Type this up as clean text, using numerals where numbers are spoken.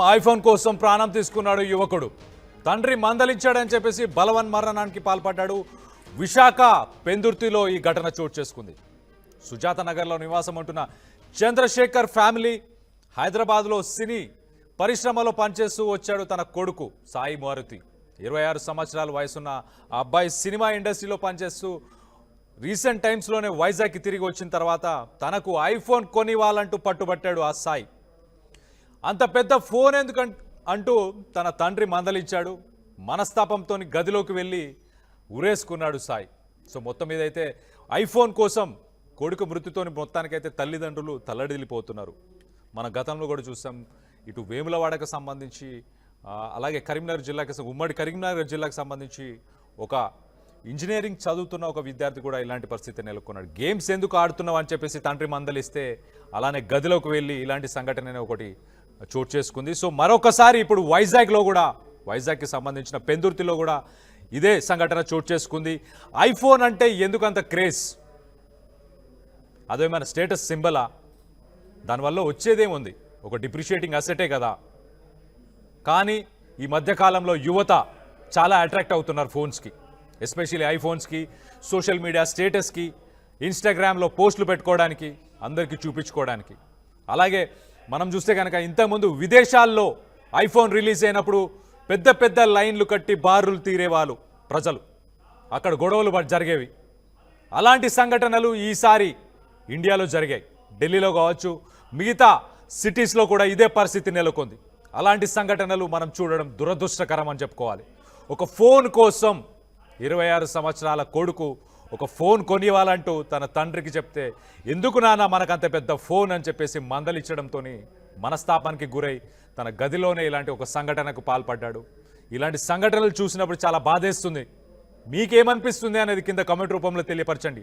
IPhone కోసం ప్రాణం తీసుకున్నాడు యువకుడు. తండ్రి మందలించాడని చెప్పేసి బలవన్మరణానికి పాల్పడ్డాడు. విశాఖ పెందుర్తిలో ఈ ఘటన చోటు చేసుకుంది. సుజాత నగర్లో నివాసం ఉంటున్న చంద్రశేఖర్ ఫ్యామిలీ హైదరాబాద్లో సినీ పరిశ్రమలో పనిచేస్తూ వచ్చాడు తన కొడుకు సాయి మారుతి. 26 సంవత్సరాల వయసున్న ఆ అబ్బాయి సినిమా ఇండస్ట్రీలో పనిచేస్తూ రీసెంట్ టైమ్స్లోనే వైజాగ్కి తిరిగి వచ్చిన తర్వాత తనకు ఐఫోన్ కొనివ్వాలంటూ పట్టుబట్టాడు ఆ సాయి. అంత పెద్ద ఫోన్ ఎందుకు అంటూ తన తండ్రి మందలించాడు. మనస్తాపంతో గదిలోకి వెళ్ళి ఉరేసుకున్నాడు సాయి. సో మొత్తం మీద అయితే ఐఫోన్ కోసం కొడుకు మృతితో మొత్తానికైతే తల్లిదండ్రులు తల్లడిల్లిపోతున్నారు. మన గతంలో కూడా చూసాం, ఇటు వేములవాడకు సంబంధించి అలాగే కరీంనగర్ జిల్లాకి ఉమ్మడి కరీంనగర్ జిల్లాకు సంబంధించి ఒక ఇంజనీరింగ్ చదువుతున్న ఒక విద్యార్థి కూడా ఇలాంటి పరిస్థితి నెలకొన్నాడు. గేమ్స్ ఎందుకు ఆడుతున్నావు అని చెప్పేసి తండ్రి మందలిస్తే అలానే గదిలోకి వెళ్ళి ఇలాంటి సంఘటన ఒకటి చోటు చేసుకుంది. సో మరొకసారి ఇప్పుడు వైజాగ్కి సంబంధించిన పెందుర్తిలో కూడా ఇదే సంఘటన చోటు చేసుకుంది. ఐఫోన్ అంటే ఎందుకంత క్రేజ్? అదేమైనా స్టేటస్ సింబలా? దానివల్ల వచ్చేదేముంది? ఒక డిప్రిషియేటింగ్ అసెటే కదా. కానీ ఈ మధ్యకాలంలో యువత చాలా అట్రాక్ట్ అవుతున్నారు ఫోన్స్కి, ఎస్పెషల్లీ ఐఫోన్స్కి, సోషల్ మీడియా స్టేటస్కి, ఇన్స్టాగ్రామ్లో పోస్టులు పెట్టుకోవడానికి, అందరికీ చూపించుకోవడానికి. అలాగే మనం చూస్తే కనుక ఇంతకుముందు విదేశాల్లో ఐఫోన్ రిలీజ్ అయినప్పుడు పెద్ద పెద్ద లైన్లు కట్టి బారులు తీరేవాళ్ళు ప్రజలు, అక్కడ గొడవలు జరిగేవి. అలాంటి సంఘటనలు ఈసారి ఇండియాలో జరిగాయి. ఢిల్లీలో కావచ్చు, మిగతా సిటీస్లో కూడా ఇదే పరిస్థితి నెలకొంది. అలాంటి సంఘటనలు మనం చూడడం దురదృష్టకరం అని చెప్పుకోవాలి. ఒక ఫోన్ కోసం 26 సంవత్సరాల కొడుకు ఒక ఫోన్ కొనివ్వాలంటూ తన తండ్రికి చెప్తే, ఎందుకు నాన్న మనకంత పెద్ద ఫోన్ అని చెప్పేసి మందలిచ్చడంతో మనస్తాపానికి గురై తన గదిలోనే ఇలాంటి ఒక సంఘటనకు పాల్పడ్డాడు. ఇలాంటి సంఘటనలు చూసినప్పుడు చాలా బాధేస్తుంది. మీకేమనిపిస్తుంది అనేది కింద కామెంట్ రూపంలో తెలియపరచండి.